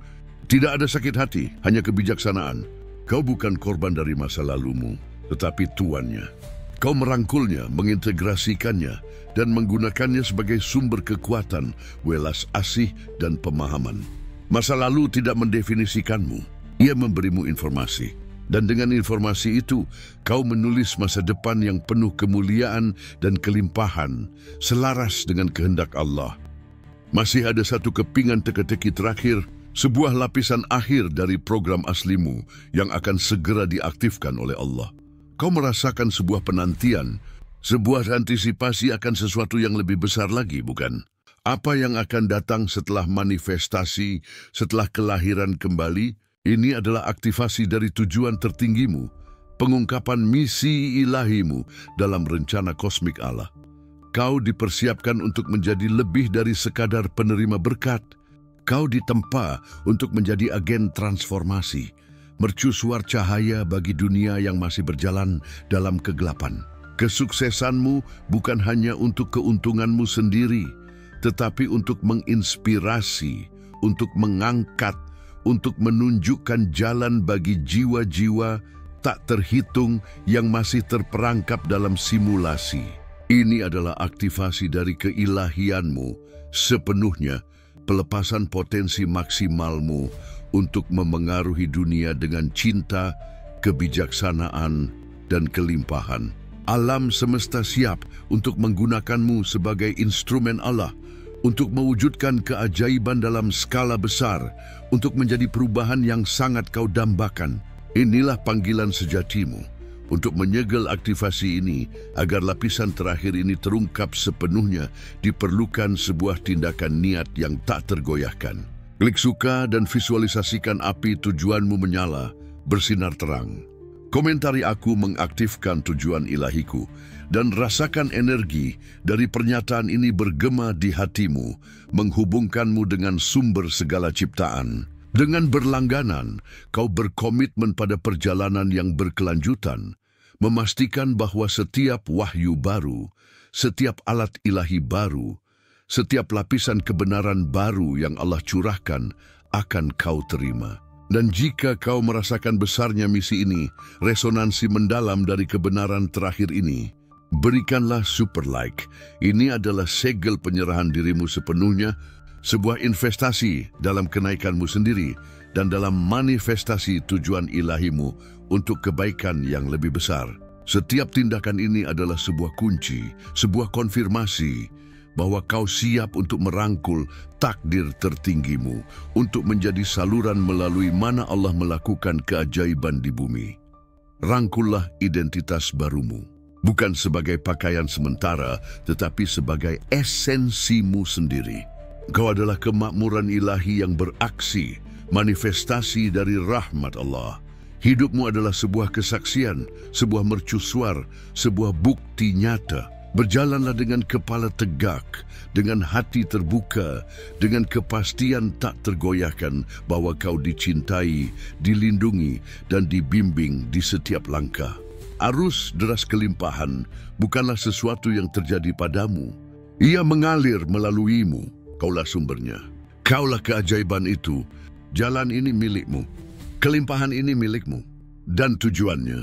Tidak ada sakit hati, hanya kebijaksanaan. Kau bukan korban dari masa lalumu, tetapi tuannya. Kau merangkulnya, mengintegrasikannya, dan menggunakannya sebagai sumber kekuatan, welas asih, dan pemahaman. Masa lalu tidak mendefinisikanmu. Ia memberimu informasi. Dan dengan informasi itu, kau menulis masa depan yang penuh kemuliaan dan kelimpahan, selaras dengan kehendak Allah. Masih ada satu kepingan teka-teki terakhir, sebuah lapisan akhir dari program aslimu yang akan segera diaktifkan oleh Allah. Kau merasakan sebuah penantian, sebuah antisipasi akan sesuatu yang lebih besar lagi, bukan? Apa yang akan datang setelah manifestasi, setelah kelahiran kembali? Ini adalah aktivasi dari tujuan tertinggimu, pengungkapan misi ilahimu dalam rencana kosmik Allah. Kau dipersiapkan untuk menjadi lebih dari sekadar penerima berkat. Kau ditempa untuk menjadi agen transformasi, mercusuar cahaya bagi dunia yang masih berjalan dalam kegelapan. Kesuksesanmu bukan hanya untuk keuntunganmu sendiri, tetapi untuk menginspirasi, untuk mengangkat, untuk menunjukkan jalan bagi jiwa-jiwa tak terhitung yang masih terperangkap dalam simulasi. Ini adalah aktivasi dari keilahianmu sepenuhnya, pelepasan potensi maksimalmu untuk memengaruhi dunia dengan cinta, kebijaksanaan, dan kelimpahan. Alam semesta siap untuk menggunakanmu sebagai instrumen Allah, untuk mewujudkan keajaiban dalam skala besar, untuk menjadi perubahan yang sangat kau dambakan. Inilah panggilan sejatimu. Untuk menyegel aktivasi ini, agar lapisan terakhir ini terungkap sepenuhnya, diperlukan sebuah tindakan niat yang tak tergoyahkan. Klik suka dan visualisasikan api tujuanmu menyala, bersinar terang. Komentari aku mengaktifkan tujuan ilahiku, dan rasakan energi dari pernyataan ini bergema di hatimu, menghubungkanmu dengan sumber segala ciptaan. Dengan berlangganan, kau berkomitmen pada perjalanan yang berkelanjutan, memastikan bahwa setiap wahyu baru, setiap alat ilahi baru, setiap lapisan kebenaran baru yang Allah curahkan akan kau terima. Dan jika kau merasakan besarnya misi ini, resonansi mendalam dari kebenaran terakhir ini, berikanlah super like. Ini adalah segel penyerahan dirimu sepenuhnya, sebuah investasi dalam kenaikanmu sendiri dan dalam manifestasi tujuan ilahimu untuk kebaikan yang lebih besar. Setiap tindakan ini adalah sebuah kunci, sebuah konfirmasi bahwa kau siap untuk merangkul takdir tertinggimu, untuk menjadi saluran melalui mana Allah melakukan keajaiban di bumi. Rangkullah identitas barumu, bukan sebagai pakaian sementara, tetapi sebagai esensimu sendiri. Kau adalah kemakmuran ilahi yang beraksi, manifestasi dari rahmat Allah. Hidupmu adalah sebuah kesaksian, sebuah mercusuar, sebuah bukti nyata. Berjalanlah dengan kepala tegak, dengan hati terbuka, dengan kepastian tak tergoyahkan bahwa kau dicintai, dilindungi, dan dibimbing di setiap langkah. Arus deras kelimpahan bukanlah sesuatu yang terjadi padamu. Ia mengalir melaluimu, kaulah sumbernya. Kaulah keajaiban itu, jalan ini milikmu, kelimpahan ini milikmu, dan tujuannya.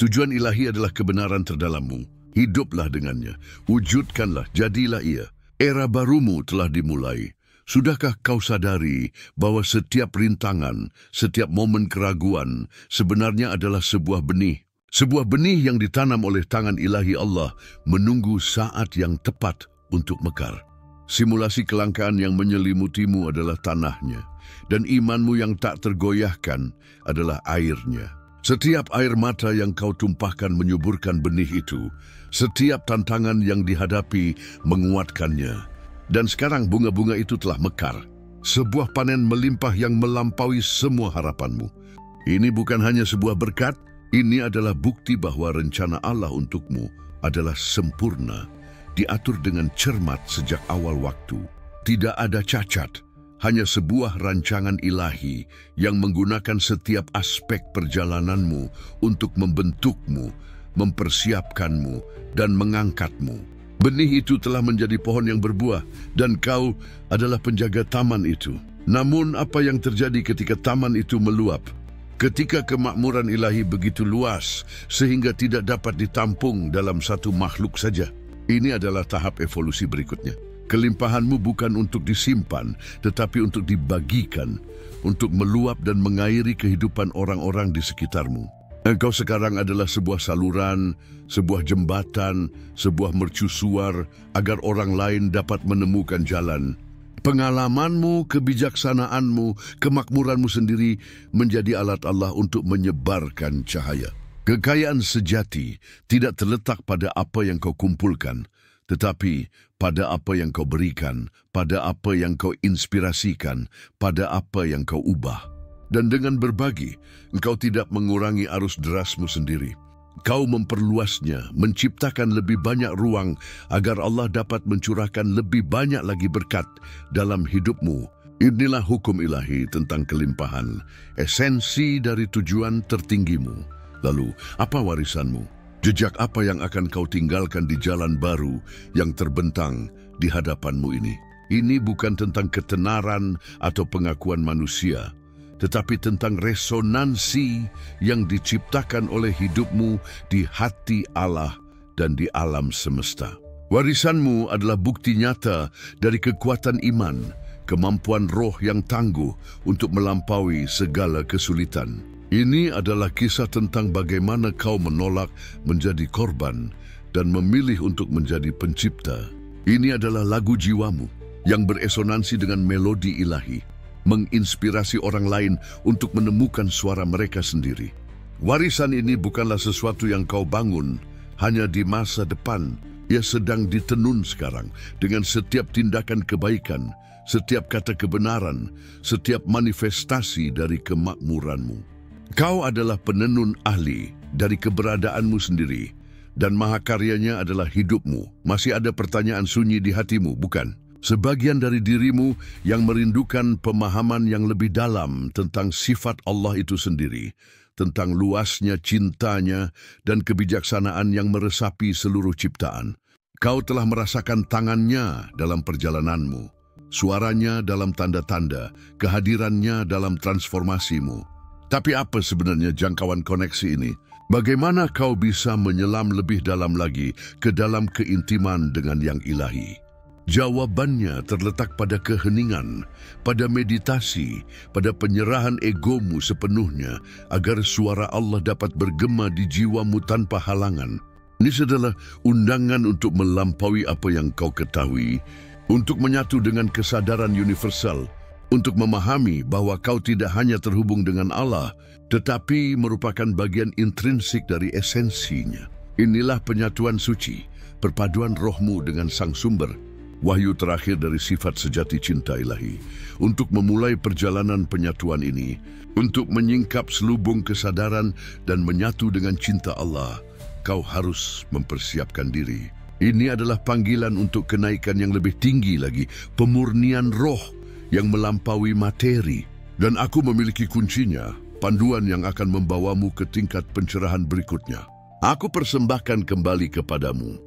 Tujuan ilahi adalah kebenaran terdalammu. Hiduplah dengannya, wujudkanlah, jadilah ia. Era barumu telah dimulai. Sudahkah kau sadari bahwa setiap rintangan, setiap momen keraguan sebenarnya adalah sebuah benih? Sebuah benih yang ditanam oleh tangan ilahi Allah menunggu saat yang tepat untuk mekar. Simulasi kelangkaan yang menyelimutimu adalah tanahnya, dan imanmu yang tak tergoyahkan adalah airnya. Setiap air mata yang kau tumpahkan menyuburkan benih itu. Setiap tantangan yang dihadapi menguatkannya. Dan sekarang bunga-bunga itu telah mekar. Sebuah panen melimpah yang melampaui semua harapanmu. Ini bukan hanya sebuah berkat, ini adalah bukti bahwa rencana Allah untukmu adalah sempurna, diatur dengan cermat sejak awal waktu. Tidak ada cacat, hanya sebuah rancangan ilahi yang menggunakan setiap aspek perjalananmu untuk membentukmu, mempersiapkanmu, dan mengangkatmu. Benih itu telah menjadi pohon yang berbuah, dan kau adalah penjaga taman itu. Namun apa yang terjadi ketika taman itu meluap? Ketika kemakmuran ilahi begitu luas sehingga tidak dapat ditampung dalam satu makhluk saja. Ini adalah tahap evolusi berikutnya. Kelimpahanmu bukan untuk disimpan, tetapi untuk dibagikan, untuk meluap dan mengairi kehidupan orang-orang di sekitarmu. Engkau sekarang adalah sebuah saluran, sebuah jembatan, sebuah mercusuar agar orang lain dapat menemukan jalan. Pengalamanmu, kebijaksanaanmu, kemakmuranmu sendiri menjadi alat Allah untuk menyebarkan cahaya. Kekayaan sejati tidak terletak pada apa yang kau kumpulkan, tetapi pada apa yang kau berikan, pada apa yang kau inspirasikan, pada apa yang kau ubah. Dan dengan berbagi, engkau tidak mengurangi arus derasmu sendiri. Kau memperluasnya, menciptakan lebih banyak ruang agar Allah dapat mencurahkan lebih banyak lagi berkat dalam hidupmu. Inilah hukum ilahi tentang kelimpahan, esensi dari tujuan tertinggimu. Lalu, apa warisanmu? Jejak apa yang akan kau tinggalkan di jalan baru yang terbentang di hadapanmu ini? Ini bukan tentang ketenaran atau pengakuan manusia, tetapi tentang resonansi yang diciptakan oleh hidupmu di hati Allah dan di alam semesta. Warisanmu adalah bukti nyata dari kekuatan iman, kemampuan roh yang tangguh untuk melampaui segala kesulitan. Ini adalah kisah tentang bagaimana kau menolak menjadi korban dan memilih untuk menjadi pencipta. Ini adalah lagu jiwamu yang beresonansi dengan melodi ilahi, menginspirasi orang lain untuk menemukan suara mereka sendiri. Warisan ini bukanlah sesuatu yang kau bangun hanya di masa depan. Ia sedang ditenun sekarang dengan setiap tindakan kebaikan, setiap kata kebenaran, setiap manifestasi dari kemakmuranmu. Kau adalah penenun ahli dari keberadaanmu sendiri, dan mahakaryanya adalah hidupmu. Masih ada pertanyaan sunyi di hatimu, bukan? Sebagian dari dirimu yang merindukan pemahaman yang lebih dalam tentang sifat Allah itu sendiri, tentang luasnya cintanya dan kebijaksanaan yang meresapi seluruh ciptaan. Kau telah merasakan tangannya dalam perjalananmu, suaranya dalam tanda-tanda, kehadirannya dalam transformasimu. Tapi apa sebenarnya jangkauan koneksi ini? Bagaimana kau bisa menyelam lebih dalam lagi ke dalam keintiman dengan yang ilahi? Jawabannya terletak pada keheningan, pada meditasi, pada penyerahan egomu sepenuhnya agar suara Allah dapat bergema di jiwamu tanpa halangan. Ini adalah undangan untuk melampaui apa yang kau ketahui, untuk menyatu dengan kesadaran universal, untuk memahami bahwa kau tidak hanya terhubung dengan Allah, tetapi merupakan bagian intrinsik dari esensinya. Inilah penyatuan suci, perpaduan rohmu dengan Sang Sumber, wahyu terakhir dari sifat sejati cinta ilahi. Untuk memulai perjalanan penyatuan ini, untuk menyingkap selubung kesadaran dan menyatu dengan cinta Allah, kau harus mempersiapkan diri. Ini adalah panggilan untuk kenaikan yang lebih tinggi lagi, pemurnian roh yang melampaui materi. Dan aku memiliki kuncinya, panduan yang akan membawamu ke tingkat pencerahan berikutnya. Aku persembahkan kembali kepadamu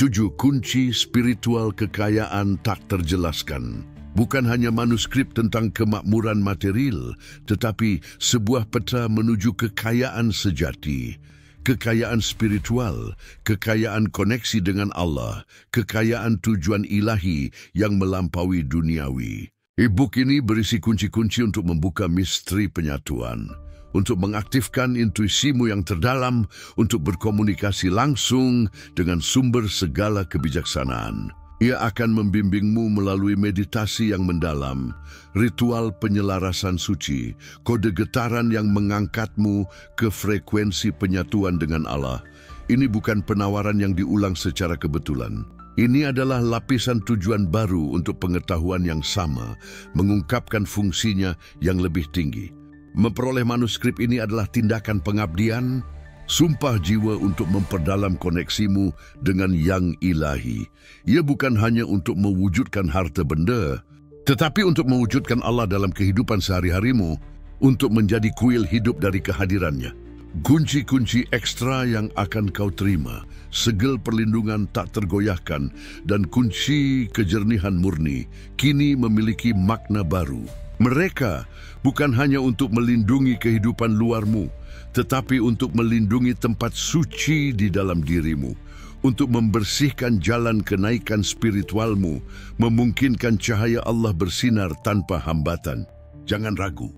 7 kunci spiritual kekayaan tak terjelaskan. Bukan hanya manuskrip tentang kemakmuran material, tetapi sebuah peta menuju kekayaan sejati, kekayaan spiritual, kekayaan koneksi dengan Allah, kekayaan tujuan ilahi yang melampaui duniawi. E-book ini berisi kunci-kunci untuk membuka misteri penyatuan, untuk mengaktifkan intuisimu yang terdalam, untuk berkomunikasi langsung dengan sumber segala kebijaksanaan. Ia akan membimbingmu melalui meditasi yang mendalam, ritual penyelarasan suci, kode getaran yang mengangkatmu ke frekuensi penyatuan dengan Allah. Ini bukan penawaran yang diulang secara kebetulan. Ini adalah lapisan tujuan baru untuk pengetahuan yang sama, mengungkapkan fungsinya yang lebih tinggi. Memperoleh manuskrip ini adalah tindakan pengabdian, sumpah jiwa untuk memperdalam koneksimu dengan yang ilahi. Ia bukan hanya untuk mewujudkan harta benda, tetapi untuk mewujudkan Allah dalam kehidupan sehari-harimu, untuk menjadi kuil hidup dari kehadirannya. Kunci-kunci ekstra yang akan kau terima, segel perlindungan tak tergoyahkan, dan kunci kejernihan murni kini memiliki makna baru. Mereka bukan hanya untuk melindungi kehidupan luarmu, tetapi untuk melindungi tempat suci di dalam dirimu, untuk membersihkan jalan kenaikan spiritualmu, memungkinkan cahaya Allah bersinar tanpa hambatan. Jangan ragu,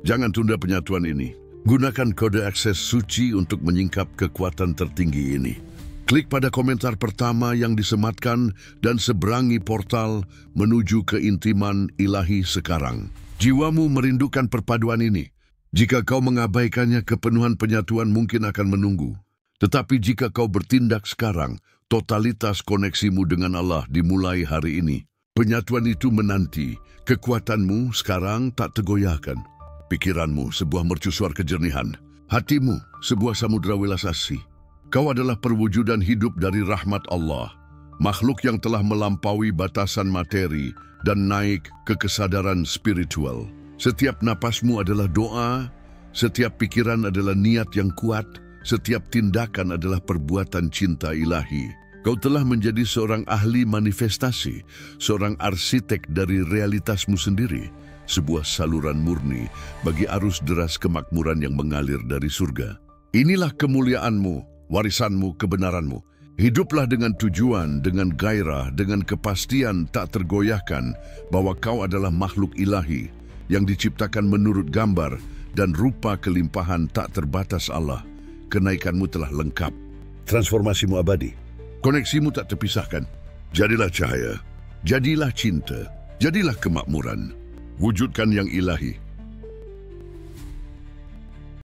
jangan tunda penyatuan ini. Gunakan kode akses suci untuk menyingkap kekuatan tertinggi ini. Klik pada komentar pertama yang disematkan dan seberangi portal menuju keintiman ilahi sekarang. Jiwamu merindukan perpaduan ini. Jika kau mengabaikannya, kepenuhan penyatuan mungkin akan menunggu. Tetapi jika kau bertindak sekarang, totalitas koneksimu dengan Allah dimulai hari ini. Penyatuan itu menanti, kekuatanmu sekarang tak tergoyahkan. Pikiranmu sebuah mercusuar kejernihan, hatimu sebuah samudera welas asih. Kau adalah perwujudan hidup dari rahmat Allah, makhluk yang telah melampaui batasan materi dan naik ke kesadaran spiritual. Setiap napasmu adalah doa, setiap pikiran adalah niat yang kuat, setiap tindakan adalah perbuatan cinta ilahi. Kau telah menjadi seorang ahli manifestasi, seorang arsitek dari realitasmu sendiri. Sebuah saluran murni bagi arus deras kemakmuran yang mengalir dari surga. Inilah kemuliaanmu, warisanmu, kebenaranmu. Hiduplah dengan tujuan, dengan gairah, dengan kepastian tak tergoyahkan bahwa kau adalah makhluk ilahi yang diciptakan menurut gambar dan rupa kelimpahan tak terbatas Allah. Kenaikanmu telah lengkap. Transformasimu abadi. Koneksimu tak terpisahkan. Jadilah cahaya, jadilah cinta, jadilah kemakmuran. Wujudkan yang ilahi.